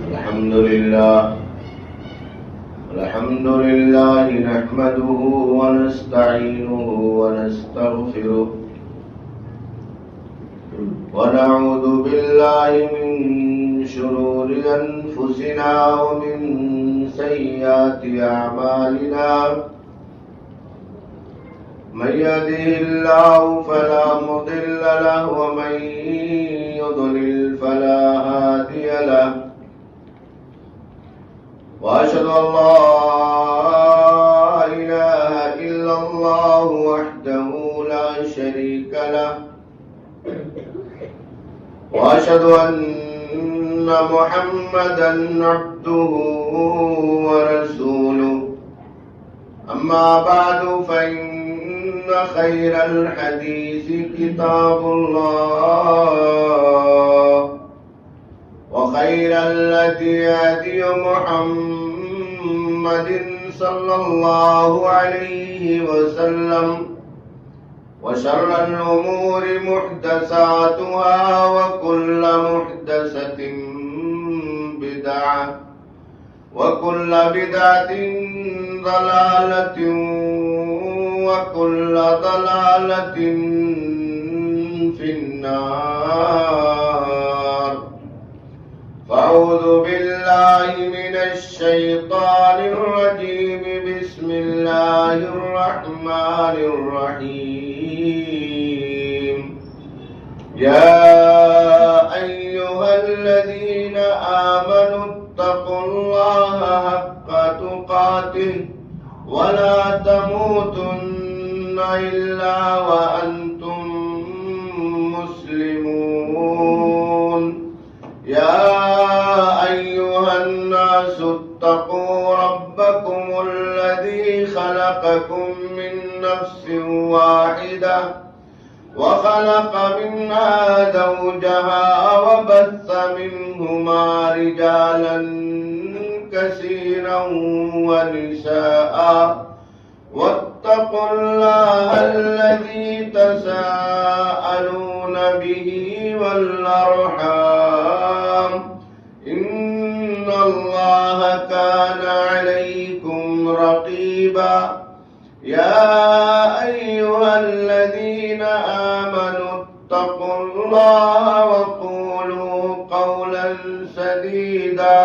الحمد لله نحمده ونستعينه ونستغفره ونعوذ بالله من شرور أنفسنا ومن سيئات أعمالنا من يهده الله فلا مضل له ومن يضلل فلا هادي له وأشهد أن لا إله إلا الله وحده لا شريك له وأشهد أن محمدا عبده ورسوله أما بعد فإن خير الحديث كتاب الله وخير الهدي هدي محمد صلى الله عليه وسلم وشر الأمور محدثاتها وكل محدثة بدعة وكل بدعة ضلالة وكل ضلالة في النار فأعوذ بالله من الشيطان الرجيم بسم الله الرحمن الرحيم يا أيها الذين آمنوا اتقوا الله حق تقاته ولا تموتن إلا وأنتم مسلمون يا أيها الناس اتقوا ربكم الذي خلقكم من نفس واحدة وخلق منها زوجها وبث منهما رجالا كثيرا ونساء واتقوا الله الذي تساءلون به والأرحام إن الله كان عليكم رقيبا يا أيها الذين آمنوا اتقوا الله وقولوا قولا سديدا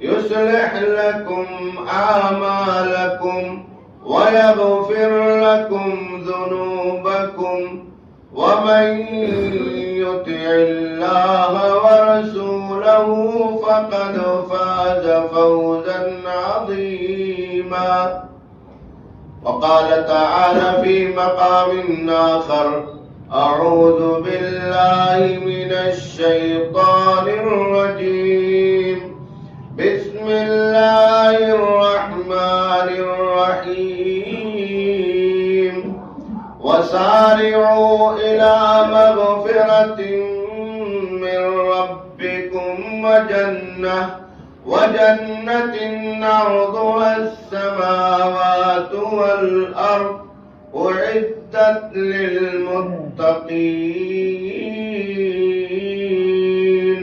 يصلح لكم أعمالكم ويغفر لكم ذنوبكم ومن يطع الله ورسوله فقد فاز فوزا عظيما وقال تعالى في مقام آخر أعوذ بالله من الشيطان الرجيم بسم الله الرحمن الرحيم وسارعوا إلى مغفرة من ربكم وجنة عرضها السماوات والأرض أعدت للمتقين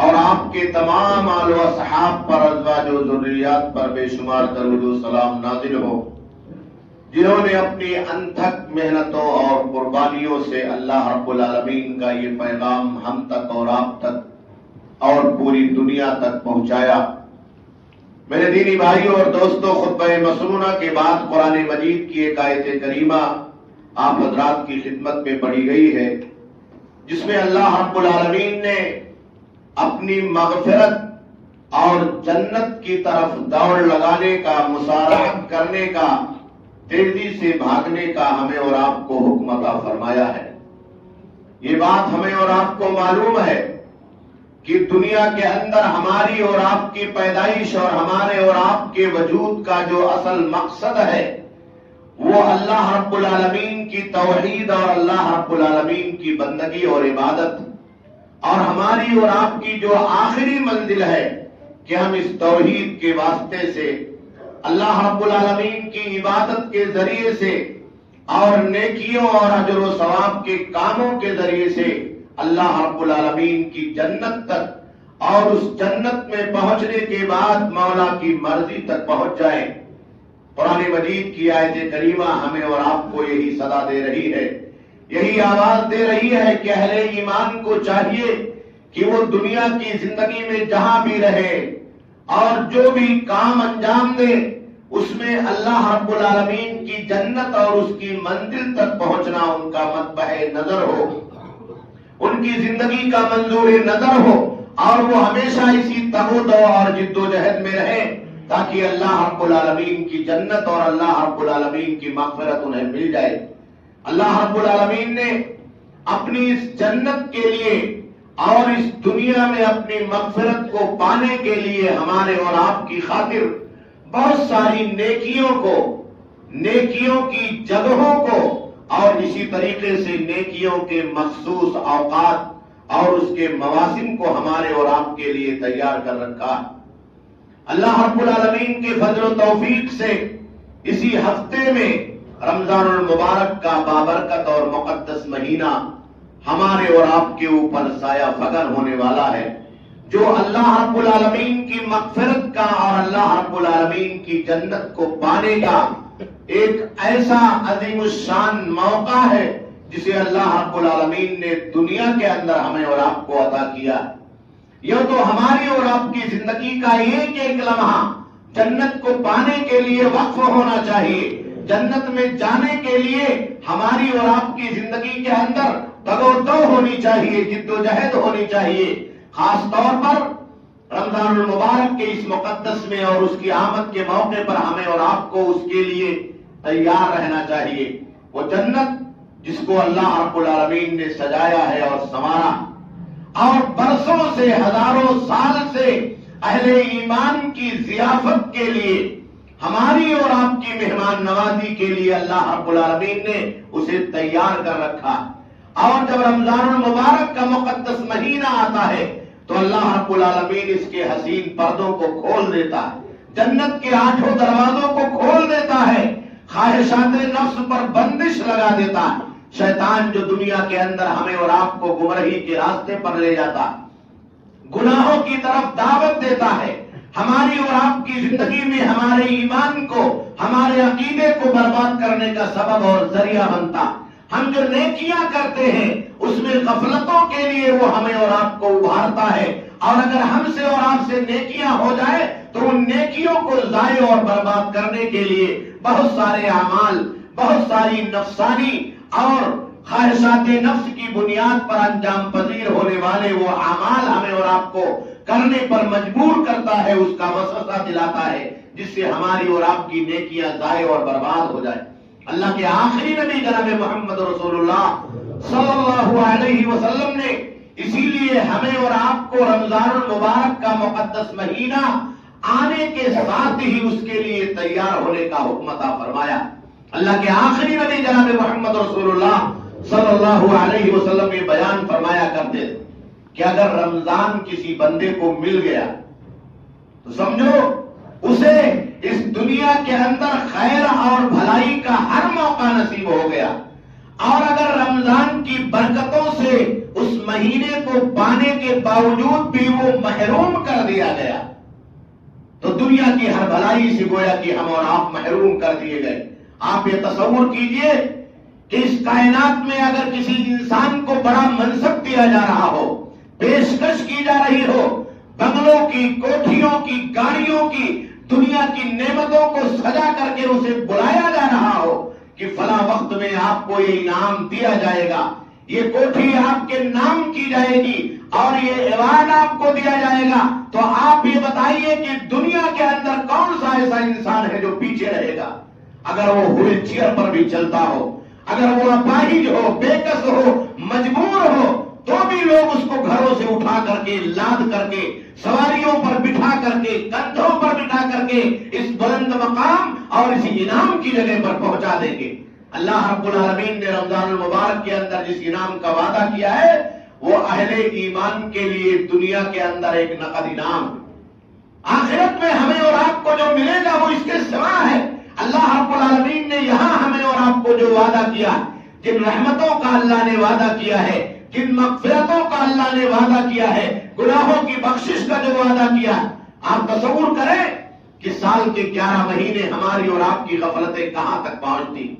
اور آپ کے تمام آل و اصحاب پر، ازواج و ذریات پر بے شمار درود و سلام نازل ہو، جنہوں نے اپنی انتھک محنتوں اور قربانیوں سے اللہ رب العالمین کا یہ پیغام ہم تک اور آپ تک اور پوری دنیا تک پہنچایا۔ میرے دینی بھائیوں اور دوستوں، خطبہ مسنونہ کے بعد قرآن مجید کی ایک آیت کریمہ آپ حضرات کی خدمت میں پڑھی گئی ہے، جس میں اللہ رب العالمین نے اپنی مغفرت اور جنت کی طرف دوڑ لگانے کا، مسارعت کرنے کا، تیزی سے بھاگنے کا ہمیں اور آپ کو حکم عطا فرمایا ہے۔ یہ بات ہمیں اور آپ کو معلوم ہے کہ دنیا کے اندر ہماری اور آپ کی پیدائش اور ہمارے اور آپ کے وجود کا جو اصل مقصد ہے وہ اللہ رب العالمین کی توحید اور اللہ رب العالمین کی بندگی اور عبادت، اور ہماری اور آپ کی جو آخری منزل ہے کہ ہم اس توحید کے واسطے سے اللہ رب العالمین کی عبادت کے ذریعے سے اور نیکیوں اور اجر و ثواب کے کاموں کے ذریعے سے اللہ رب العالمین کی جنت تک اور اس جنت میں پہنچنے کے بعد مولا کی مرضی تک پہنچ جائیں۔ قرآن مجید کی آیت کریمہ ہمیں اور آپ کو یہی صدا دے رہی ہے، یہی آواز دے رہی ہے کہ اہل ایمان کو چاہیے کہ وہ دنیا کی زندگی میں جہاں بھی رہے اور جو بھی کام انجام دے اس میں اللہ رب العالمین کی جنت اور اس کی منزل تک پہنچنا ان کا مطبع نظر ہو، ان کی زندگی کا منظور نظر ہو، اور وہ ہمیشہ اسی تغود اور جد و جہد میں رہے تاکہ اللہ رب العالمین کی جنت اور اللہ رب العالمین کی مغفرت انہیں مل جائے۔ اللہ رب العالمین نے اپنی اس جنت کے لیے اور اس دنیا میں اپنی مغفرت کو پانے کے لیے ہمارے اور آپ کی خاطر بہت ساری نیکیوں کو، نیکیوں کی جگہوں کو اور اسی طریقے سے نیکیوں کے مخصوص اوقات اور اس کے مواسم کو ہمارے اور آپ کے لیے تیار کر رکھا۔ اللہ رب العالمین کے فضل و توفیق سے اسی ہفتے میں رمضان المبارک کا بابرکت اور مقدس مہینہ ہمارے اور آپ کے اوپر سایہ فگن ہونے والا ہے، جو اللہ رب العالمین کی مغفرت کا اور اللہ رب العالمین کی جنت کو پانے کا ایک ایسا عظیم الشان موقع ہے جسے اللہ رب العالمین نے دنیا کے اندر ہمیں اور آپ کو عطا کیا۔ یہ تو ہماری اور آپ کی زندگی کا ایک ایک لمحہ جنت کو پانے کے لیے وقف ہونا چاہیے، جنت میں جانے کے لیے ہماری اور آپ کی زندگی کے اندر تگودو ہونی چاہیے، جد و جہد ہونی چاہیے۔ خاص طور پر رمضان المبارک کے اس مقدس میں اور اس کی آمد کے موقع پر ہمیں اور آپ کو اس کے لیے تیار رہنا چاہیے۔ وہ جنت جس کو اللہ رب العالمین نے سجایا ہے اور سنوارا، اور برسوں سے، ہزاروں سال سے اہل ایمان کی ضیافت کے لیے، ہماری اور آپ کی مہمان نوازی کے لیے اللہ رب العالمین نے اسے تیار کر رکھا۔ اور جب رمضان المبارک کا مقدس مہینہ آتا ہے تو اللہ رب العالمین اس کے حسین پردوں کو کھول دیتا ہے، جنت کے 8 دروازوں کو کھول دیتا ہے، خواہشات نفس پر بندش لگا دیتا ہے۔ شیطان جو دنیا کے اندر ہمیں اور آپ کو گمراہی کے راستے پر لے جاتا، گناہوں کی طرف دعوت دیتا ہے، ہماری اور آپ کی زندگی میں ہمارے ایمان کو، ہمارے عقیدے کو برباد کرنے کا سبب اور ذریعہ بنتا۔ ہم جو نیکیاں کرتے ہیں اس میں غفلتوں کے لیے وہ ہمیں اور آپ کو ابھارتا ہے، اور اگر ہم سے اور آپ سے نیکیاں ہو جائے تو ان نیکیوں کو ضائع اور برباد کرنے کے لیے بہت سارے اعمال، بہت ساری نفسانی اور خواہشات نفس کی بنیاد پر انجام پذیر ہونے والے وہ اعمال ہمیں اور آپ کو کرنے پر مجبور کرتا ہے، اس کا وسوسہ دلاتا ہے، جس سے ہماری اور آپ کی نیکیاں ضائع اور برباد ہو جائے۔ اللہ کے آخری نبی جناب محمد رسول اللہ صلی اللہ علیہ وسلم نے اسی لیے ہمیں اور آپ کو رمضان المبارک کا مقدس مہینہ آنے کے ساتھ ہی اس کے لیے تیار ہونے کا حکم عطا فرمایا۔ اللہ کے آخری نبی جناب محمد رسول اللہ صلی اللہ علیہ وسلم یہ بیان فرمایا کرتے تھے کہ اگر رمضان کسی بندے کو مل گیا تو سمجھو اسے اس دنیا کے اندر خیر اور بھلائی کا ہر موقع نصیب ہو گیا، اور اگر رمضان کی برکتوں سے اس مہینے کو پانے کے باوجود بھی وہ محروم کر دیا گیا، تو دنیا کی ہر بھلائی سے گویا کہ ہم اور آپ محروم کر دیے گئے۔ آپ یہ تصور کیجئے کہ اس کائنات میں اگر کسی انسان کو بڑا منصب دیا جا رہا ہو، پیشکش کی جا رہی ہو، بنگلوں کی، کوٹھیوں کی، گاڑیوں کی، دنیا کی نعمتوں کو سجا کر کے اسے بلایا جا رہا ہو کہ فلاں وقت میں آپ کو یہ انعام دیا جائے گا، یہ کوٹھی آپ کے نام کی جائے گی اور یہ ایوارڈ آپ کو دیا جائے گا، تو آپ یہ بتائیے کہ دنیا کے اندر کون سا ایسا انسان ہے جو پیچھے رہے گا؟ اگر وہ وہیل چیئر پر بھی چلتا ہو، اگر وہ اپاہج ہو، بےکس ہو، مجبور ہو، تو بھی لوگ اس کو گھروں سے اٹھا کر کے، لاد کر کے، سواریوں پر بٹھا کر کے، کندھوں پر بٹھا کر کے اس بلند مقام اور اس انعام کی جگہ پر پہنچا دیں گے۔ اللہ رب العالمین نے رمضان المبارک کے اندر جس انعام کا وعدہ کیا ہے وہ اہل ایمان کے لیے دنیا کے اندر ایک نقد انعام، آخرت میں ہمیں اور آپ کو جو ملے گا وہ اس کے سوا ہے۔ اللہ رب العالمین نے یہاں ہمیں اور آپ کو جو وعدہ کیا، جن رحمتوں کا اللہ نے وعدہ کیا ہے، جن مغفرتوں کا اللہ نے وعدہ کیا ہے، گناہوں کی بخشش کا جو وعدہ کیا، آپ تصور کریں کہ سال کے 11 مہینے ہماری اور آپ کی غفلتیں کہاں تک پہنچتی،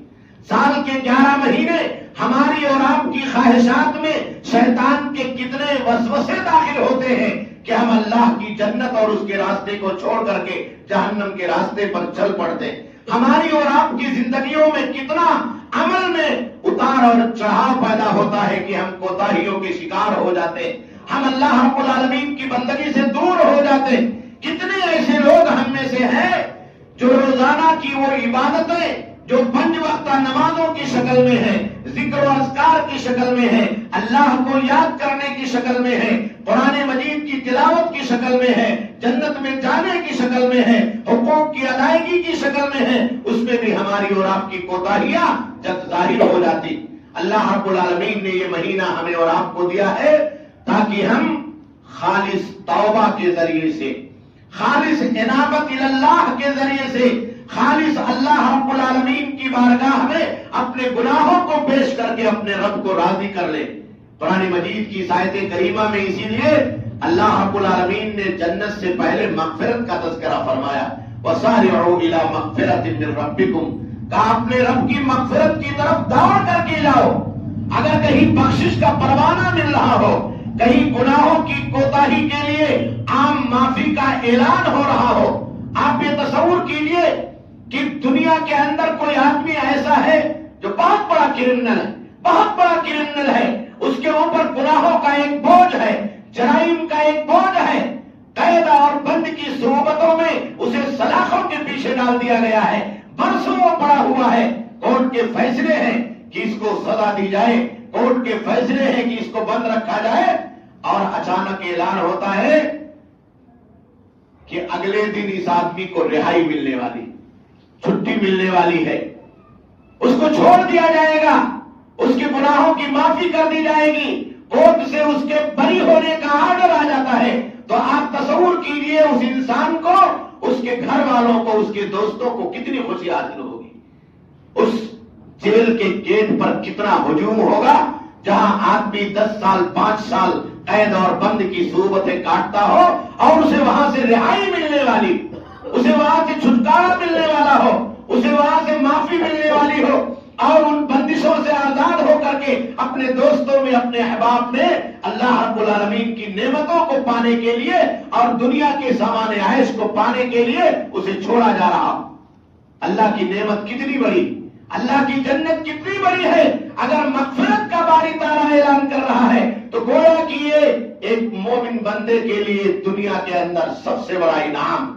سال کے 11 مہینے ہماری اور آپ کی خواہشات میں شیطان کے کتنے وسوسے داخل ہوتے ہیں کہ ہم اللہ کی جنت اور اس کے راستے کو چھوڑ کر کے جہنم کے راستے پر چل پڑتے ہیں۔ ہماری اور آپ کی زندگیوں میں کتنا عمل میں اتار اور چڑھاؤ پیدا ہوتا ہے کہ ہم کوتاہیوں کے شکار ہو جاتے ہیں، ہم اللہ رب العالمین کی بندگی سے دور ہو جاتے ہیں۔ کتنے ایسے لوگ ہم میں سے ہیں جو روزانہ کی وہ عبادتیں جو 5 وقتہ نمازوں کی شکل میں ہے، ذکر و اذکار کی شکل میں ہے، اللہ کو یاد کرنے کی شکل میں ہے، قرآن مجید کی تلاوت کی شکل میں ہے، جنت میں جانے کی شکل میں ہے، حقوق کی ادائیگی کی شکل میں ہے، اس میں بھی ہماری اور آپ کی کوتاہیاں جب ظاہر ہو جاتی۔ اللہ رب العالمین نے یہ مہینہ ہمیں اور آپ کو دیا ہے تاکہ ہم خالص توبہ کے ذریعے سے، خالص انابت اللہ کے ذریعے سے، خالص اللہ رب العالمین کی بارگاہ میں اپنے گناہوں کو پیش کر کے اپنے رب کو راضی کر لے۔ قرآن مجید کی آیت کریمہ میں اسی لیے اللہ رب العالمین نے جنت سے پہلے مغفرت کا تذکرہ فرمایا، وَسَارِعُوا إِلَىٰ مَغْفِرَةٍ مِّن رَبِّكُمْ، کہا اپنے رب کی مغفرت کی طرف دوڑ کر کے جاؤ۔ اگر کہیں بخشش کا پروانہ مل رہا ہو، کہیں گناہوں کی کوتاہی کے لیے عام معافی کا اعلان ہو رہا ہو، آپ یہ تصور کیجئے کہ دنیا کے اندر کوئی آدمی ایسا ہے جو بہت بڑا کرمنل ہے، بہت بڑا کرمنل ہے، اس کے اوپر گناہوں کا ایک بوجھ ہے، جرائم کا ایک بوجھ ہے، قید اور بند کی صعوبتوں میں اسے سلاخوں کے پیچھے ڈال دیا گیا ہے، برسوں وہ پڑا ہوا ہے، کورٹ کے فیصلے ہیں کہ اس کو سزا دی جائے، کورٹ کے فیصلے ہیں کہ اس کو بند رکھا جائے، اور اچانک اعلان ہوتا ہے کہ اگلے دن اس آدمی کو رہائی ملنے والی، چھٹی ملنے والی ہے، اس کو چھوڑ دیا جائے گا، اس کے گناہوں کی معافی کر دی جائے گی، کورٹ سے اس کے بری ہونے کا آرڈر آ جاتا ہے۔ تو آپ تصور کیجئے اس انسان کو، اس کے گھر والوں کو، اس کے دوستوں کو کتنی خوشی حاصل ہوگی، اس جیل کے گیٹ پر کتنا ہجوم ہوگا جہاں آدمی 10 سال 5 سال قید اور بند کی صعوبتیں کاٹتا ہو اور اسے وہاں سے رہائی ملنے والی، اسے وہاں سے چھٹکارا ملنے والا ہو، اسے وہاں سے معافی ملنے والی ہو، اور ان بندشوں سے آزاد ہو کر کے اپنے دوستوں میں، اپنے احباب میں اللہ رب العالمین کی نعمتوں کو پانے کے لیے اور دنیا کے سامان عیش کو پانے کے لیے اسے چھوڑا جا رہا۔ اللہ کی نعمت کتنی بڑی، اللہ کی جنت کتنی بڑی ہے۔ اگر مغفرت کا باری تعالیٰ اعلان کر رہا ہے تو گویا کہ یہ ایک مومن بندے کے لیے دنیا کے اندر سب سے بڑا انعام،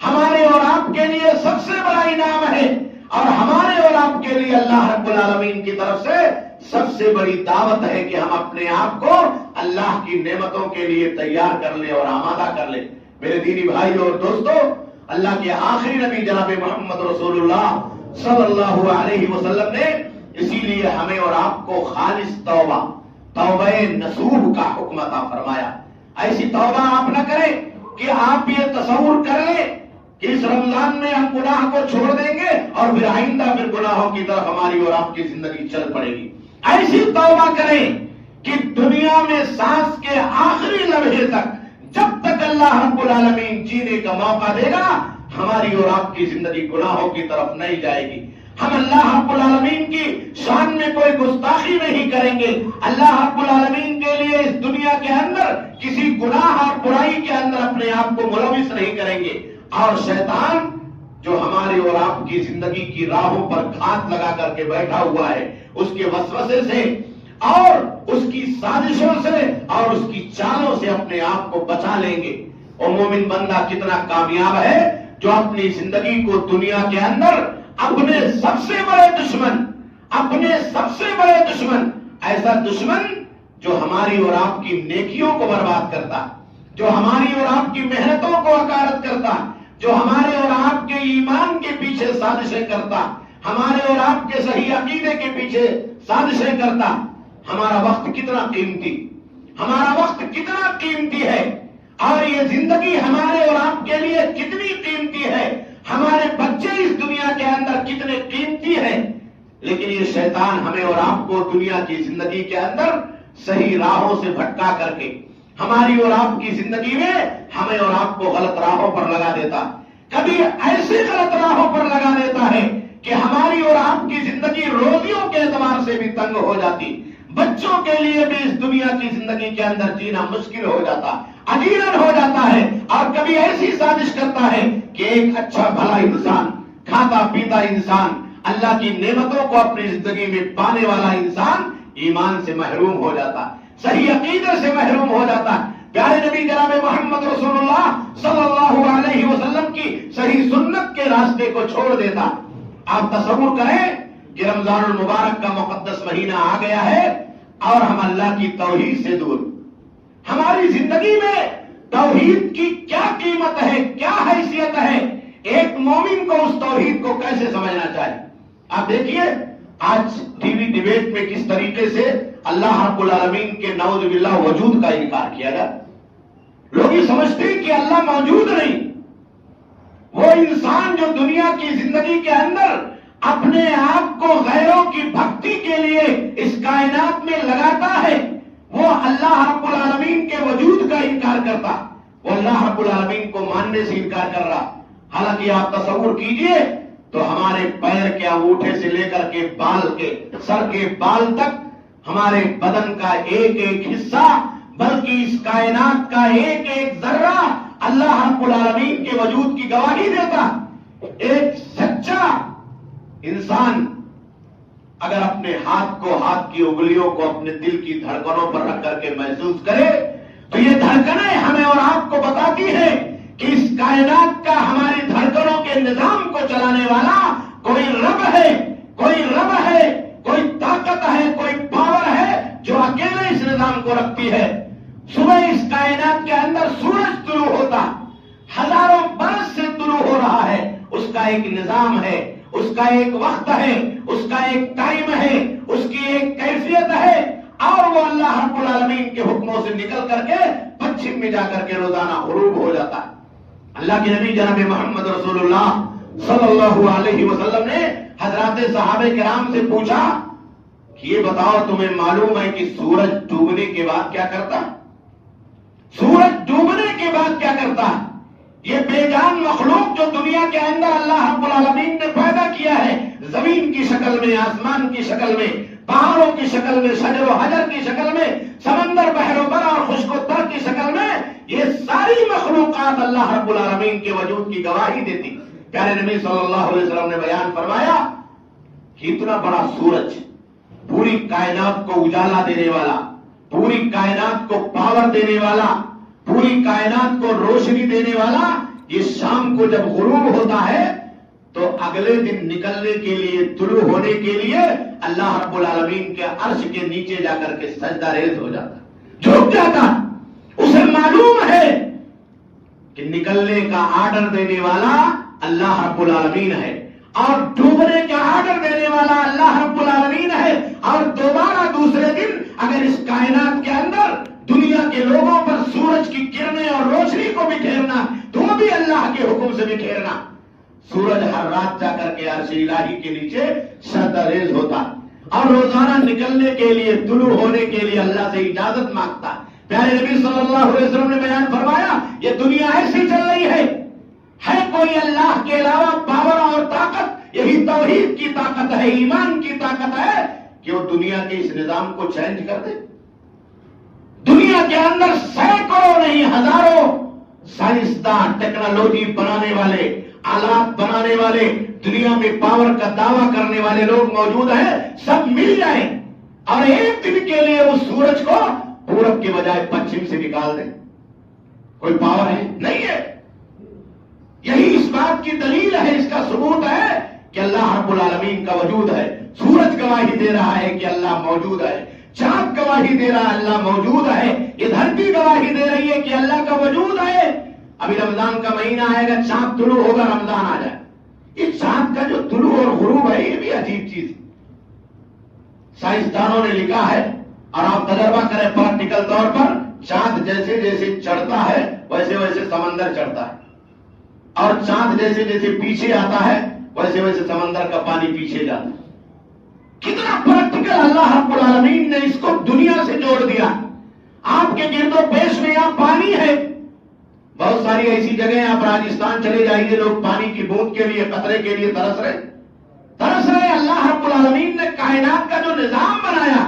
ہمارے اور آپ کے لیے سب سے بڑا انعام ہے، اور ہمارے اور آپ کے لیے اللہ رب العالمین کی طرف سے سب سے بڑی دعوت ہے کہ ہم اپنے آپ کو اللہ کی نعمتوں کے لیے تیار کر لیں اور آمادہ کر لیں۔ میرے دینی بھائی اور دوستو، اللہ کے آخری نبی جناب محمد رسول اللہ صلی اللہ علیہ وسلم نے اسی لیے ہمیں اور آپ کو خالص توبہ، توبہ نصوح کا حکم عطا فرمایا۔ ایسی توبہ آپ نہ کریں کہ آپ یہ تصور کر لیں کہ اس رمضان میں ہم گناہ کو چھوڑ دیں گے اور پھر آئندہ پھر گناہوں کی طرف ہماری اور آپ کی زندگی چل پڑے گی۔ ایسی توبہ کریں کہ دنیا میں سانس کے آخری لمحے تک جب تک اللہ رب العالمین جینے کا موقع دے گا ہماری اور آپ کی زندگی گناہوں کی طرف نہیں جائے گی. ہم اللہ رب العالمین کی شان میں کوئی گستاخی نہیں کریں گے. اللہ رب العالمین کے لیے اس دنیا کے اندر کسی گناہ اور برائی کے اندر اپنے آپ کو ملوث نہیں کریں گے. اور شیطان جو ہماری اور آپ کی زندگی کی راہوں پر گھات لگا کر کے بیٹھا ہوا ہے اس کے وسوسے سے اور اس کی سازشوں سے اور اس کی چالوں سے اپنے آپ کو بچا لیں گے. اور مومن بندہ کتنا کامیاب ہے جو اپنی زندگی کو دنیا کے اندر اپنے سب سے بڑے دشمن ایسا دشمن جو ہماری اور آپ کی نیکیوں کو برباد کرتا, جو ہماری اور آپ کی محنتوں کو حقارت کرتا, جو ہمارے اور آپ کے ایمان کے پیچھے سازشیں کرتا, ہمارے اور آپ کے صحیح عقیدے کے پیچھے سازشیں کرتا. ہمارا وقت کتنا قیمتی ہے اور یہ زندگی ہمارے اور آپ کے لیے کتنی قیمتی ہے, ہمارے بچے اس دنیا کے اندر کتنے قیمتی ہیں. لیکن یہ شیطان ہمیں اور آپ کو دنیا کی زندگی کے اندر صحیح راہوں سے بھٹکا کر کے ہماری اور آپ کی زندگی میں ہمیں اور آپ کو غلط راہوں پر لگا دیتا. کبھی ایسی غلط راہوں پر لگا دیتا ہے کہ ہماری اور آپ کی زندگی روزیوں کے اعتبار سے بھی تنگ ہو جاتی, بچوں کے لیے بھی اس دنیا کی زندگی کے اندر جینا مشکل ہو جاتا, عجیرن ہو جاتا ہے. اور کبھی ایسی سازش کرتا ہے کہ ایک اچھا بھلا انسان, کھاتا پیتا انسان, اللہ کی نعمتوں کو اپنی زندگی میں پانے والا انسان ایمان سے محروم ہو جاتا, صحیح عقیدے سے محروم ہو جاتا. پیارے نبی جناب محمد رسول اللہ صلی اللہ علیہ وسلم کی صحیح سنت کے راستے کو چھوڑ دیتا. آپ تصور کریں کہ رمضان المبارک کا مقدس مہینہ آ گیا ہے اور ہم اللہ کی توحید سے دور. ہماری زندگی میں توحید کی کیا قیمت ہے, کیا حیثیت ہے, ایک مومن کو اس توحید کو کیسے سمجھنا چاہیے. آپ دیکھیے آج ٹی وی ڈیبیٹ میں کس طریقے سے اللہ رب العالمین کے نعوذ باللہ وجود کا انکار کیا جائے. لوگ یہ سمجھتے ہیں کہ اللہ موجود نہیں. وہ انسان جو دنیا کی زندگی کے اندر اپنے آپ کو غیروں کی بھکتی کے لیے اس کائنات میں لگاتا ہے وہ اللہ رب العالمین کے وجود کا انکار کرتا, وہ اللہ رب العالمین کو ماننے سے انکار کر رہا. حالانکہ آپ تصور کیجئے تو ہمارے پیر کے انگوٹھے سے لے کر کے بال کے سر کے بال تک ہمارے بدن کا ایک ایک حصہ بلکہ اس کائنات کا ایک ایک ذرہ اللہ رب العالمین کے وجود کی گواہی دیتا. ایک سچا انسان اگر اپنے ہاتھ کی انگلیوں کو اپنے دل کی دھڑکنوں پر رکھ کر کے محسوس کرے تو یہ دھڑکنیں ہمیں اور آپ کو بتاتی ہیں کہ اس کائنات کا ہماری دھڑکنوں کے نظام کو چلانے والا کوئی رب ہے, کوئی طاقت ہے, کوئی پاور ہے جو اکیلے اس نظام کو رکھتی ہے. صبح اس کائنات کے اندر سورج طلوع ہوتا, ہزاروں برس سے طلوع ہو رہا ہے, اس کا ایک نظام ہے, اس کا ایک وقت ہے, اس کا ایک ٹائم ہے, اس کی ایک کیفیت ہے. اور وہ اللہ رب العالمین کے حکموں سے نکل کر کے پچھم میں جا کر کے روزانہ غروب ہو جاتا ہے. اللہ کے نبی جناب محمد رسول اللہ صلی اللہ علیہ وسلم نے حضرات صحابہ کرام سے پوچھا کہ یہ بتاؤ تمہیں معلوم ہے کہ سورج ڈوبنے کے بعد کیا کرتا ہے؟ سورج ڈوبنے کے بعد کیا کرتا ہے؟ یہ بے جان مخلوق جو دنیا کے اندر اللہ رب العالمین نے پیدا کیا ہے, زمین کی شکل میں, آسمان کی شکل میں, پہاڑوں کی شکل میں, شجر و حجر کی شکل میں, سمندر بحر و بر اور خشک و تر کی شکل میں, یہ ساری مخلوقات اللہ رب العالمین کے وجود کی گواہی دیتی. پیارے نبی صلی اللہ علیہ وسلم نے بیان فرمایا کہ اتنا بڑا سورج, پوری کائنات کو اجالا دینے والا, پوری کائنات کو پاور دینے والا, پوری کائنات کو روشنی دینے والا, یہ شام کو جب غروب ہوتا ہے تو اگلے دن نکلنے کے لیے, طلوع ہونے کے لیے اللہ رب العالمین کے عرش کے نیچے جا کر کے سجدہ ریز ہو جاتا, جھک جاتا. اسے معلوم ہے کہ نکلنے کا آرڈر دینے والا اللہ رب العالمین ہے اور ڈوبنے کا آرڈر دینے والا اللہ رب العالمین ہے. اور دوبارہ دوسرے دن اگر اس کائنات کے اندر دنیا کے لوگوں پر سورج کی کرنیں اور روشنی کو بکھیرنا تو بھی اللہ کے حکم سے بکھیرنا. سورج ہر رات جا کر کے عرش الہی کے نیچے سجدہ ریز ہوتا. اور روزانہ نکلنے کے لیے، طلوع ہونے کے لیے اللہ سے اجازت مانگتا ہے۔ پیارے نبی صلی اللہ علیہ وسلم نے بیان فرمایا یہ دنیا ایسی چل رہی ہے کوئی اللہ کے علاوہ پاور اور طاقت، یہی توحید کی طاقت ہے، ایمان کی طاقت ہے کہ وہ دنیا کے اس نظام کو چینج کر دے۔ دنیا کے اندر سینکڑوں نہیں ہزاروں سائنسدان، ٹیکنالوجی بنانے والے، آلات بنانے والے، دنیا میں پاور کا دعویٰ کرنے والے لوگ موجود ہیں، سب مل جائیں اور ایک دن کے لیے اس سورج کو پورب کے بجائے پچھم سے نکال دیں، کوئی پاور ہے؟ نہیں ہے۔ یہی اس بات کی دلیل ہے، اس کا ثبوت ہے کہ اللہ رب العالمین کا وجود ہے۔ سورج گواہی دے رہا ہے کہ اللہ موجود ہے، چاند گواہی دے رہا ہے اللہ موجود ہے، یہ دھرتی گواہی دے رہی ہے کہ اللہ کا وجود ہے۔ ابھی رمضان کا مہینہ آئے گا، چاند طلوع ہوگا، رمضان آ جائے، اس چاند کا جو طلوع اور غروب ہے یہ بھی عجیب چیز ہے۔ سائنسدانوں نے لکھا ہے اور آپ تجربہ کریں پریکٹیکل طور پر، چاند جیسے جیسے چڑھتا ہے ویسے ویسے سمندر چڑھتا ہے، اور چاند جیسے جیسے پیچھے آتا ہے ویسے ویسے سمندر کا پانی پیچھے جاتا ہے۔ کتنا پریکٹیکل اللہ رب العالمین نے اس کو دنیا سے جوڑ دیا۔ آپ کے گرد و پیش میں یہاں پانی ہے، بہت ساری ایسی جگہیں، آپ راجستھان چلے جائیے، لوگ پانی کی بوند کے لیے، قطرے کے لیے ترس رہے۔ اللہ رب العالمین نے کائنات کا جو نظام بنایا،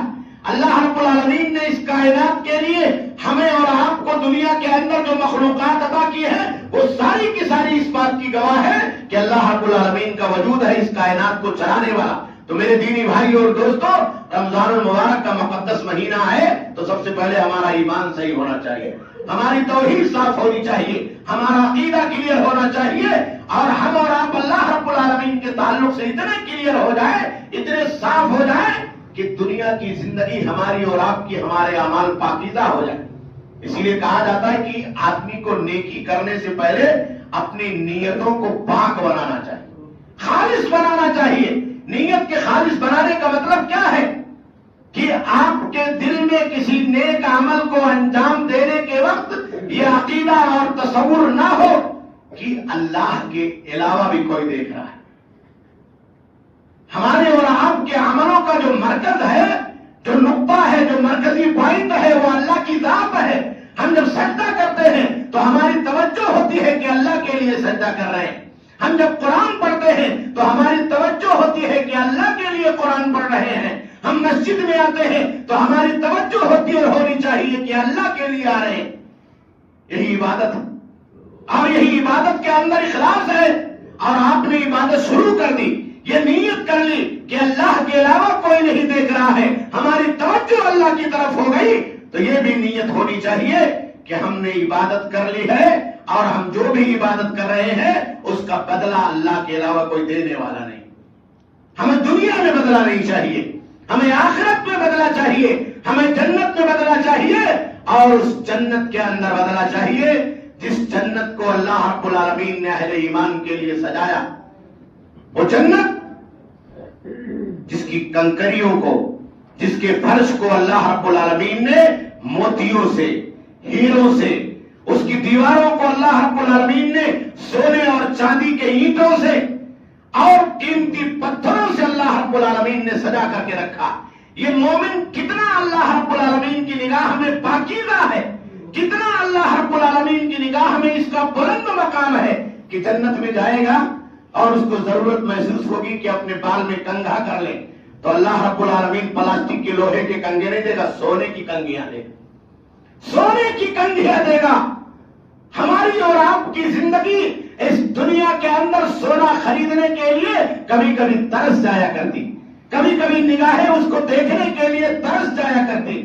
اللہ رب العالمین نے اس کائنات کے لیے ہمیں اور آپ کو دنیا کے اندر جو مخلوقات عطا کی ہے وہ ساری کی ساری اس بات کی گواہ ہے کہ اللہ رب العالمین کا وجود ہے اس کائنات کو چلانے والا۔ تو میرے دینی بھائی اور دوستو، رمضان المبارک کا مقدس مہینہ ہے تو سب سے پہلے ہمارا ایمان صحیح ہونا چاہیے، ہماری توحید صاف ہونی چاہیے، ہمارا عقیدہ کلیئر ہونا چاہیے، اور ہم اور آپ اللہ رب العالمین کے تعلق سے اتنے کلیئر ہو جائے، اتنے صاف ہو جائے کہ دنیا کی زندگی ہماری اور آپ کی، ہمارے اعمال پاکیزہ ہو جائے۔ اسی لیے کہا جاتا ہے کہ آدمی کو نیکی کرنے سے پہلے اپنی نیتوں کو پاک بنانا چاہیے، خالص بنانا چاہیے۔ نیت کے خالص بنانے کا مطلب کیا ہے؟ کہ آپ کے دل میں کسی نیک عمل کو انجام دینے کے وقت یہ عقیدہ اور تصور نہ ہو کہ اللہ کے علاوہ بھی کوئی دیکھ رہا ہے۔ ہمارے اور آپ کے عملوں کا جو مرکز ہے، جو نقطہ ہے، جو مرکزی پوائنٹ ہے، وہ اللہ کی ذات ہے۔ ہم جب سجدہ کرتے ہیں تو ہماری توجہ ہوتی ہے کہ اللہ کے لیے سجدہ کر رہے ہیں۔ ہم جب قرآن پڑھتے ہیں تو ہماری توجہ ہوتی ہے کہ اللہ کے لیے قرآن پڑھ رہے ہیں۔ ہم مسجد میں آتے ہیں تو ہماری توجہ ہوتی اور ہونی چاہیے کہ اللہ کے لیے آ رہے ہیں۔ یہی عبادت ہے، اور یہی عبادت کے اندر اخلاص ہے۔ اور آپ نے عبادت شروع کر دی، یہ نیت کر لی کہ اللہ کے علاوہ کوئی نہیں دیکھ رہا ہے، ہماری توجہ اللہ کی طرف ہو گئی، تو یہ بھی نیت ہونی چاہیے کہ ہم نے عبادت کر لی ہے، اور ہم جو بھی عبادت کر رہے ہیں اس کا بدلہ اللہ کے علاوہ کوئی دینے والا نہیں۔ ہمیں دنیا میں بدلہ نہیں چاہیے، ہمیں آخرت میں بدلہ چاہیے، ہمیں جنت میں بدلہ چاہیے، اور اس جنت کے اندر بدلہ چاہیے جس جنت کو اللہ رب العالمین نے اہل ایمان کے لیے سجایا۔ وہ جنت جس کی کنکریوں کو، جس کے فرش کو اللہ رب العالمین نے موتیوں سے، ہیروں سے، اس کی دیواروں کو اللہ رب العالمین نے سونے اور چاندی کے اینٹوں سے اور قیمتی پتھروں سے اللہ رب العالمین نے سجا کر کے رکھا۔ یہ مومن کتنا اللہ رب العالمین کی نگاہ میں پاکیزہ ہے، کتنا اللہ رب العالمین کی نگاہ میں اس کا بلند مقام ہے کہ جنت میں جائے گا اور اس کو ضرورت محسوس ہوگی کہ اپنے بال میں کنگھا کر لے تو اللہ رب العالمین پلاسٹک کے لوہے کے کنگھے نہیں دے گا، سونے کی کنگھیاں دے گا، سونے کی کنگھیاں دے گا۔ ہماری اور آپ کی زندگی اس دنیا کے اندر سونا خریدنے کے لیے کبھی کبھی ترس جایا کرتی، کبھی کبھی نگاہیں اس کو دیکھنے کے لیے ترس جایا کرتی۔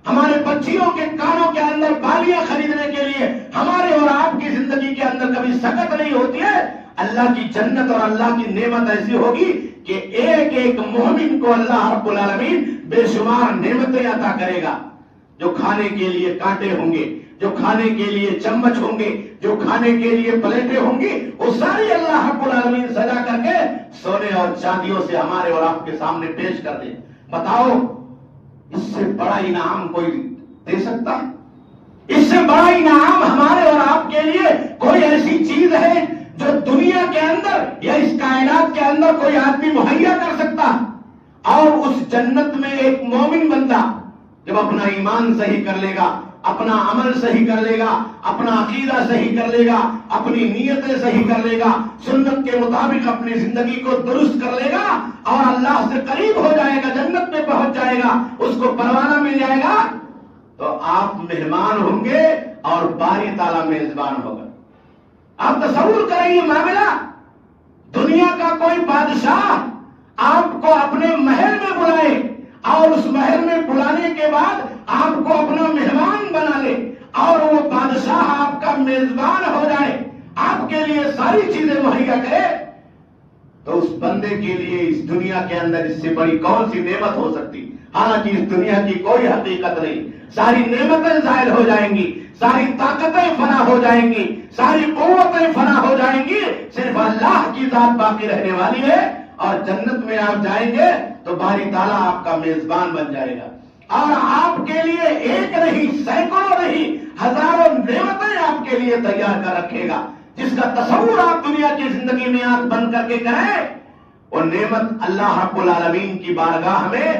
ہمارے بچیوں کے کانوں کے اندر بالیاں خریدنے کے لیے ہمارے اور آپ کی زندگی کے اندر کبھی سکت نہیں ہوتی ہے۔ اللہ کی جنت اور اللہ کی نعمت ایسی ہوگی کہ ایک ایک مومن کو اللہ رب العالمین بے شمار نعمتیں عطا کرے گا۔ جو کھانے کے لیے کانٹے ہوں گے، جو کھانے کے لیے چمچ ہوں گے، جو کھانے کے لیے پلیٹیں ہوں گی، وہ ساری اللہ رب العالمین سجا کر کے سونے اور چاندیوں سے ہمارے اور آپ کے سامنے پیش کر دے۔ بتاؤ اس سے بڑا انعام کوئی دے سکتا ہے؟ اس سے بڑا انعام ہمارے اور آپ کے لیے کوئی ایسی چیز ہے جو دنیا کے اندر یا اس کائنات کے اندر کوئی آدمی مہیا کر سکتا؟ اور اس جنت میں ایک مومن بندہ جب اپنا ایمان صحیح کر لے گا، اپنا عمل صحیح کر لے گا، اپنا عقیدہ صحیح کر لے گا، اپنی نیتیں صحیح کر لے گا، سنت کے مطابق اپنی زندگی کو درست کر لے گا اور اللہ سے قریب ہو جائے گا، جنت میں پہنچ جائے گا، اس کو پروانہ مل جائے گا، تو آپ مہمان ہوں گے اور باری تعالیٰ میزبان ہوگا۔ آپ تصور کریں یہ معاملہ، دنیا کا کوئی بادشاہ آپ کو اپنے محل میں بلائے اور اس محل میں بلانے کے بعد آپ کو اپنا مہمان بنا لے اور وہ بادشاہ آپ کا میزبان ہو جائے، آپ کے لیے ساری چیزیں مہیا کرے، تو اس بندے کے لیے اس دنیا کے اندر اس سے بڑی کون سی نعمت ہو سکتی؟ حالانکہ اس دنیا کی کوئی حقیقت نہیں، ساری نعمتیں زائل ہو جائیں گی، ساری طاقتیں فنا ہو جائیں گی، ساری قوتیں فنا ہو جائیں گی، صرف اللہ کی ذات باقی رہنے والی ہے، اور جنت میں آپ جائیں گے تو باری تعالیٰ آپ کا میزبان بن جائے گا اور آپ کے لیے ایک نہیں، سینکڑوں نہیں، ہزاروں نعمتیں آپ کے لیے تیار کر رکھے گا، جس کا تصور آپ دنیا کی زندگی میں آنکھ بند کر کے کریں، وہ نعمت اللہ رب العالمین کی بارگاہ میں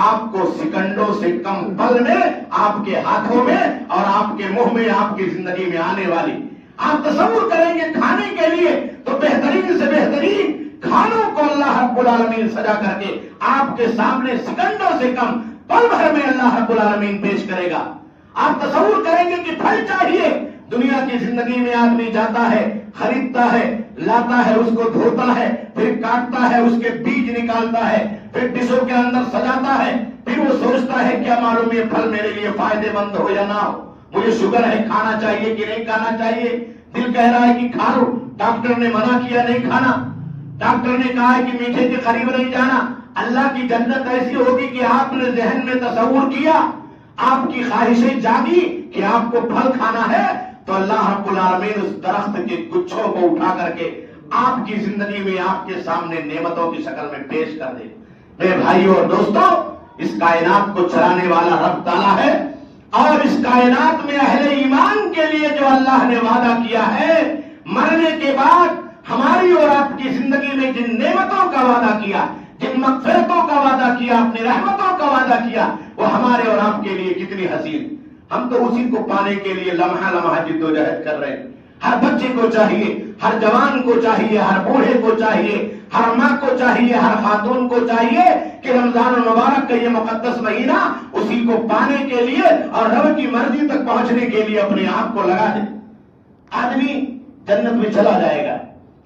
آپ کو سیکنڈوں سے کم پل میں آپ کے ہاتھوں میں اور آپ کے منہ میں آپ کی زندگی میں آنے والی۔ آپ تصور کریں گے کھانے کے لیے تو بہترین سے بہترین کھانوں کو اللہ رب العالمین سجا کر کے آپ کے سامنے سیکنڈوں سے کم پل بھر میں اللہ رب العالمین پیش کرے گا۔ آپ تصور کریں گے کہ پھل چاہیے، دنیا کی زندگی میں آدمی جاتا ہے، خریدتا ہے، لاتا ہے، اس کو دھوتا ہے، پھر کاٹتا ہے، اس کے بیج نکالتا ہے، پھر ڈشوں کے اندر سجاتا ہے، پھر وہ سوچتا ہے کیا معلوم یہ پھل میرے لیے فائدے مند ہو یا نہ ہو، مجھے شوگر ہے، کھانا چاہیے کہ نہیں کھانا چاہیے، دل کہہ رہا ہے کہ کھا لو، ڈاکٹر نے منع کیا نہیں کھانا، ڈاکٹر نے کہا ہے کہ میٹھے کے قریب نہیں جانا۔ اللہ کی جنت ایسی ہوگی کہ آپ نے ذہن میں تصور کیا، آپ کی خواہشیں جاگی کہ آپ کو پھل کھانا ہے، تو اللہ رب العالمین اس درخت کے گچھوں کو اٹھا کر کے آپ کی زندگی میں آپ کے سامنے نعمتوں کی شکل میں پیش کر دے۔ میرے بھائیوں اور دوستوں، اس کائنات کو چلانے والا رب تعالیٰ ہے، اور اس کائنات میں اہل ایمان کے لیے جو اللہ نے وعدہ کیا ہے، مرنے کے بعد ہماری اور آپ کی زندگی میں جن نعمتوں کا وعدہ کیا، جن مغفرتوں کا وعدہ کیا، اپنی رحمتوں کا وعدہ کیا، وہ ہمارے اور آپ کے لیے کتنی حسین۔ ہم تو اسی کو پانے کے لیے لمحہ لمحہ جدوجہد کر رہے ہیں۔ ہر بچے کو چاہیے، ہر جوان کو چاہیے، ہر بوڑھے کو چاہیے، ہر ماں کو چاہیے، ہر خاتون کو چاہیے کہ رمضان المبارک کا یہ مقدس مہینہ اسی کو پانے کے لیے اور رب کی مرضی تک پہنچنے کے لیے اپنے آپ کو لگا دے۔ آدمی جنت میں چلا جائے گا،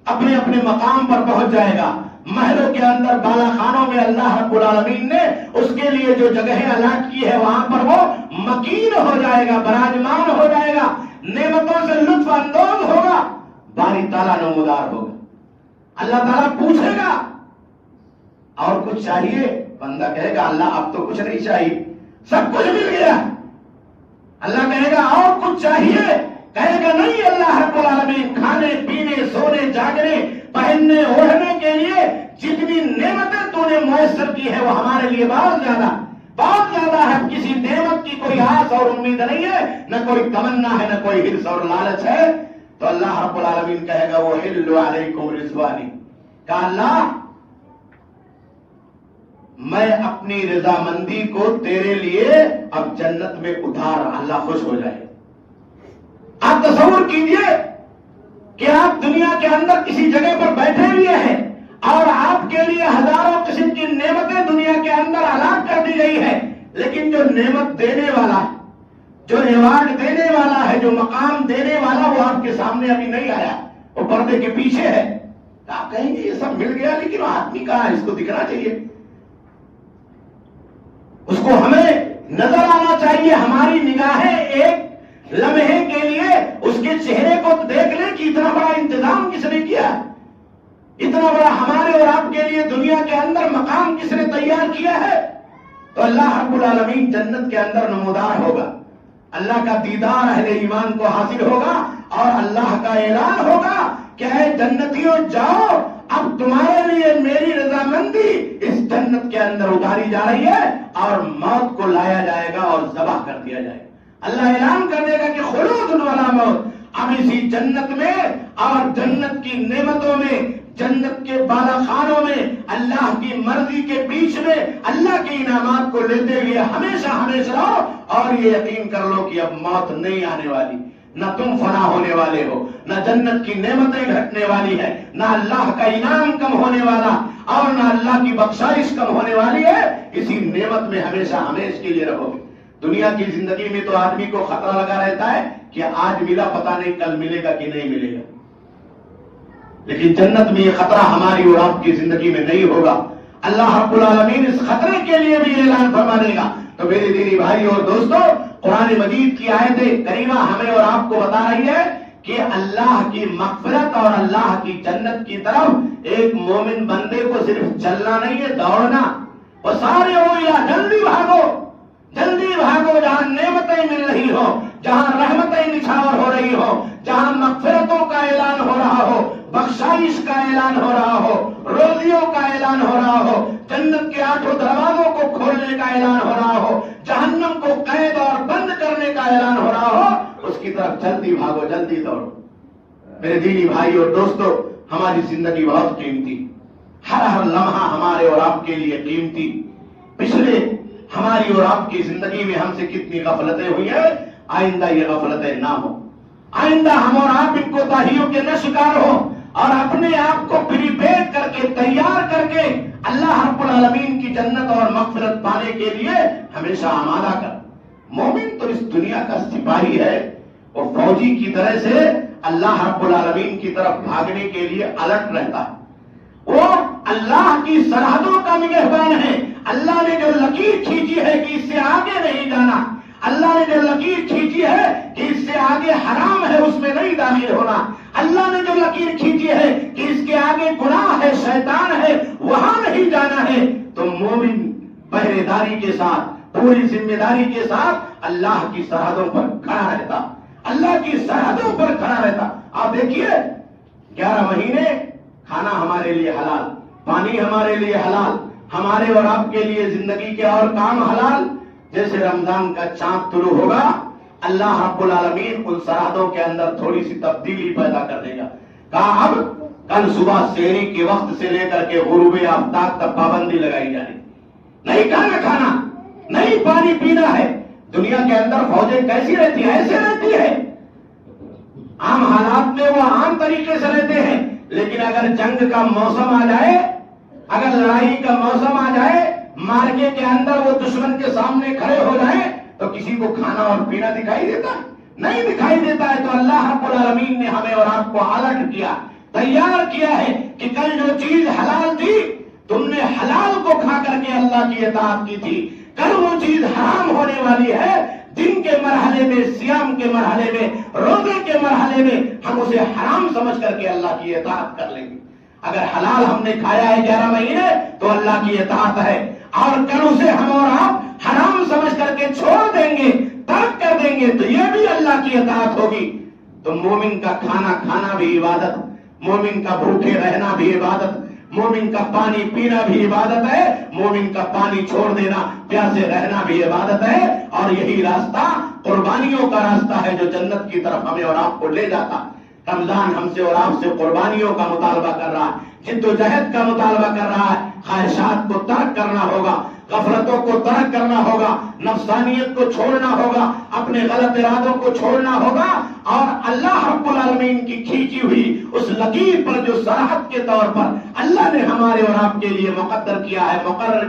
اپنے اپنے مقام پر پہنچ جائے گا، محلوں کے اندر بالا خانوں میں اللہ رب العالمین نے اس کے لیے جو جگہیں الاٹ کی ہے وہاں پر وہ مکین ہو جائے گا، براجمان ہو جائے گا، نعمتوں سے لطف اندوز ہوگا، باری تعالیٰ نمودار ہوگا۔ اللہ تعالیٰ پوچھے گا اور کچھ چاہیے؟ بندہ کہے گا اللہ اب تو کچھ نہیں چاہیے، سب کچھ مل گیا۔ اللہ کہے گا اور کچھ چاہیے؟ کہے گا نہیں اللہ رب العالمین، کھانے پینے سونے جاگنے پہننے اوڑھنے کے لیے جتنی نعمتیں تو نے میسر کی ہے وہ ہمارے لیے بہت زیادہ ہے، کسی نعمت کی کوئی آس اور امید نہیں ہے، نہ کوئی تمنا ہے، نہ کوئی حرص اور لالچ ہے۔ تو اللہ رب العالمین کہے گا وَأُحِلُّ عَلَيْكُمْ رِضْوَانِي، کہ اللہ میں اپنی رضامندی کو تیرے لیے اب جنت میں اتار، اللہ خوش ہو جائے۔ آپ تصور کیجئے کہ آپ دنیا کے اندر کسی جگہ پر بیٹھے ہوئے ہیں اور آپ کے لیے ہزاروں قسم کی نعمتیں دنیا کے اندر الاٹ کر دی گئی ہے، لیکن جو نعمت دینے والا ہے، جو ایوارڈ دینے والا ہے، جو مقام دینے والا، وہ آپ کے سامنے ابھی نہیں آیا، وہ پردے کے پیچھے ہے۔ آپ کہیں گے یہ سب مل گیا لیکن وہ آدمی کہاں ہے، اس کو دکھنا چاہیے، اس کو ہمیں نظر آنا چاہیے، ہماری نگاہیں ایک لمحے کے لیے اس کے چہرے کو دیکھ لیں کہ اتنا بڑا انتظام کس نے کیا، اتنا بڑا ہمارے اور آپ کے لیے دنیا کے اندر مقام کس نے تیار کیا ہے۔ تو اللہ رب العالمین جنت کے اندر نمودار ہوگا، اللہ کا دیدار اہل ایمان کو حاصل ہوگا اور اللہ کا اعلان ہوگا کہ اے جنتیوں جاؤ، اب تمہارے لیے میری رضامندی اس جنت کے اندر اتاری جا رہی ہے اور موت کو لایا جائے گا اور ذبح کر دیا جائے گا۔ اللہ اعلان کر دے گا کہ خلود ولا موت، اب اسی جنت میں اور جنت کی نعمتوں میں، جنت کے بالا خانوں میں، اللہ کی مرضی کے بیچ میں اللہ کے انعامات کو لیتے ہوئے ہمیشہ ہمیشہ رہو، اور یہ یقین کر لو کہ اب موت نہیں آنے والی، نہ تم فنا ہونے والے ہو، نہ جنت کی نعمتیں گھٹنے والی ہے، نہ اللہ کا انعام کم ہونے والا، اور نہ اللہ کی بخشائش کم ہونے والی ہے۔ اسی نعمت میں ہمیشہ ہمیشہ کے لیے رہو۔ دنیا کی زندگی میں تو آدمی کو خطرہ لگا رہتا ہے کہ آج ملا پتہ نہیں کل ملے گا کہ نہیں ملے گا، لیکن جنت میں یہ خطرہ ہماری اور آپ کی زندگی میں نہیں ہوگا۔ اللہ رب العالمین اس خطرے کے لیے بھی اعلان فرما دے گا۔ تو میرے دینی بھائی اور دوستو، قرآن مجید کی آیت کریمہ ہمیں اور آپ کو بتا رہی ہے کہ اللہ کی مغفرت اور اللہ کی جنت کی طرف ایک مومن بندے کو صرف چلنا نہیں ہے، دوڑنا۔ وہ سارے ہو یا جلدی بھاگو، جلدی بھاگو، جہاں نعمتیں مل رہی ہو، جہاں رحمتیں نچھاور ہو رہی ہو، جہاں مغفرتوں کا اعلان ہو رہا ہو، بخشائش کا اعلان ہو رہا ہو، روزیوں کا اعلان ہو رہا ہو، جنت کے 8 دروازوں کو کھولنے کا اعلان ہو رہا ہو، جہنم کو قید اور بند کرنے کا اعلان ہو رہا ہو، اس کی طرف جلدی بھاگو، جلدی دوڑو۔ میرے دینی بھائی اور دوستو، ہماری زندگی بہت قیمتی، ہر لمحہ ہمارے اور آپ کے لیے قیمتی۔ پچھلے ہماری اور آپ کی زندگی میں ہم سے کتنی غفلتیں ہوئی ہیں، آئندہ یہ غفلتیں نہ ہو، آئندہ ہم اور آپ ان کوتاہیوں کے نہ شکار ہو، اور اپنے آپ کو پریپیئر کر کے، تیار کر کے اللہ رب العالمین کی جنت اور مغفرت پانے کے لیے ہمیشہ آمادہ کر۔ مومن تو اس دنیا کا سپاہی ہے، وہ فوجی کی طرح سے اللہ رب العالمین کی طرف بھاگنے کے لیے الرٹ رہتا ہے۔ وہ اللہ کی سرحدوں کا نگہبان ہے۔ اللہ نے جو لکیر کھینچی ہے کہ اس سے آگے نہیں جانا، اللہ نے جو لکیر کھینچی ہے کہ اس سے آگے حرام ہے، اس میں نہیں داخل ہونا، اللہ نے جو لکیر کھینچی ہے کہ اس کے آگے گناہ ہے، شیطان ہے، وہاں نہیں جانا ہے، تو مومن پہرے داری کے ساتھ، پوری ذمہ داری کے ساتھ اللہ کی سرحدوں پر کھڑا رہتا، اللہ کی سرحدوں پر کھڑا رہتا۔ آپ دیکھیے 11 مہینے کھانا ہمارے لیے حلال، پانی ہمارے لیے حلال، ہمارے اور آپ کے لیے زندگی کے اور کام حلال۔ جیسے رمضان کا چاند طلوع ہوگا، اللہ رب العالمین ان سرحدوں کے اندر تھوڑی سی تبدیلی پیدا کر دے گا۔ کہا اب کل صبح سحری کے وقت سے لے کر کے غروب آفتاب تک پابندی لگائی جائے، نہیں کھانا، نہیں پانی پینا ہے۔ دنیا کے اندر فوجیں کیسی رہتی ہیں؟ ایسے رہتی ہے، عام حالات میں وہ عام طریقے سے رہتے ہیں، لیکن اگر جنگ کا موسم آ جائے، اگر لڑائی کا موسم آ جائے، مارکے کے اندر وہ دشمن کے سامنے کھڑے ہو جائیں، تو کسی کو کھانا اور پینا دکھائی دیتا ہے؟ نہیں دکھائی دیتا ہے۔ تو اللہ رب العالمین نے ہمیں اور آپ کو الرٹ کیا، تیار کیا ہے کہ کل جو چیز حلال تھی، تم نے حلال کو کھا کر کے اللہ کی اطاعت کی تھی، کل وہ چیز حرام ہونے والی ہے۔ دن کے مرحلے میں، صیام کے مرحلے میں، روزے کے مرحلے میں ہم اسے حرام سمجھ کر کے اللہ کی اطاعت کر لیں گے۔ اگر حلال ہم نے کھایا ہے 11 مہینے تو اللہ کی اطاعت ہے، اور کل اسے ہم اور آپ حرام سمجھ کر کے چھوڑ دیں گے، ترک کر دیں گے، تو یہ بھی اللہ کی اطاعت ہوگی۔ تو مومن کا کھانا کھانا بھی عبادت، مومن کا بھوکے رہنا بھی عبادت، مومن کا پانی پینا بھی عبادت ہے، مومن کا پانی چھوڑ دینا، پیاسے رہنا بھی عبادت ہے۔ اور یہی راستہ قربانیوں کا راستہ ہے جو جنت کی طرف ہمیں اور آپ کو لے جاتا۔ رمضان ہم سے اور آپ سے قربانیوں کا مطالبہ کر رہا ہے، جد و جہد کا مطالبہ کر رہا ہے۔ خواہشات کو ترک کرنا ہوگا، غفلتوں کو ترک کرنا ہوگا، نفسانیت کو چھوڑنا ہوگا، اپنے غلط ارادوں کو چھوڑنا ہوگا، اور اللہ رب العالمین کی کھینچی ہوئی اس لکیر پر جو سرحد کے طور پر اللہ نے ہمارے اور آپ کے لیے مقرر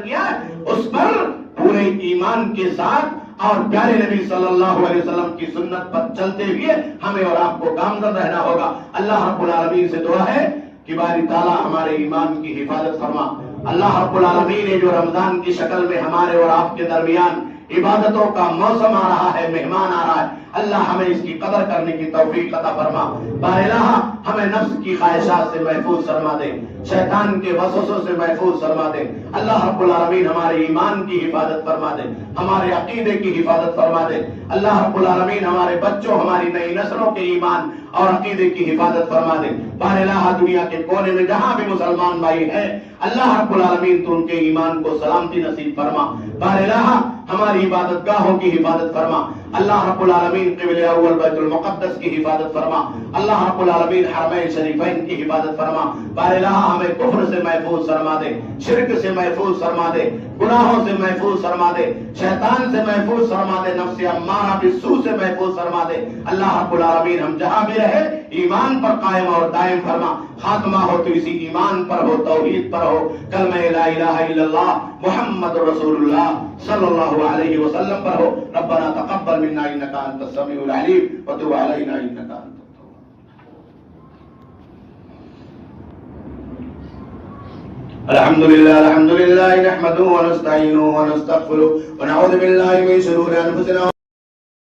کیا ہے، اس پر پورے ایمان کے ساتھ اور پیارے نبی صلی اللہ علیہ وسلم کی سنت پر چلتے ہوئے ہمیں اور آپ کو گامزن رہنا ہوگا۔ اللہ رب العالمین سے دعا ہے کہ باری تعالیٰ ہمارے ایمان کی حفاظت فرما۔ اللہ رب العالمین نے جو رمضان کی شکل میں ہمارے اور آپ کے درمیان عبادتوں کا موسم آ رہا ہے، مہمان آ رہا ہے، اللہ ہمیں اس کی قدر کرنے کی توفیق عطا فرما۔ بار الہ ہمیں نفس کی خواہشات سے محفوظ فرما دے، شیطان کے وسوسوں سے محفوظ فرما دے۔ اللہ رب العالمین ہمارے ایمان کی حفاظت فرما دے، ہمارے عقیدے کی حفاظت فرما دے۔ اللہ رب العالمین ہمارے بچوں، ہماری نئی نسلوں کے ایمان اور عقیدے کی حفاظت فرما دے۔ بار الہ دنیا کے کونے میں جہاں بھی مسلمان بھائی ہیں، اللہ رب العالمین تو ان کے ایمان کو سلامتی نصیب فرما۔ بار الہ ہماری عبادت گاہوں کی حفاظت فرما۔ اللہ رب العالمین قبلہ اول بیت المقدس کی حفاظت فرما، اللہ رب العالمین حرمین شریفین کی حفاظت فرما، بار الہ ہمیں کفر سے محفوظ فرما دے، شرک سے محفوظ فرما دے، گناہوں سے محفوظ فرما دے، شیطان سے محفوظ فرما دے، نفس امارہ بالسوء سے محفوظ فرما دے۔ اللہ رب العالمین ہم جہاں بھی رہے ایمان پر قائم اور دائم فرما، خاتمہ ہو تو اسی ایمان پر ہو، توحید پر ہو، کلمہ لا الہ الا اللہ محمد رسول اللہ صلی اللہ علیہ وسلم پر ہو۔ ربنا تقبل منا انک انت السمیع العلیم وتب علینا انک انت التواب۔ الحمد للہ نحمده ونستعینه ونستغفره ونعوذ باللہ من شرور انفسنا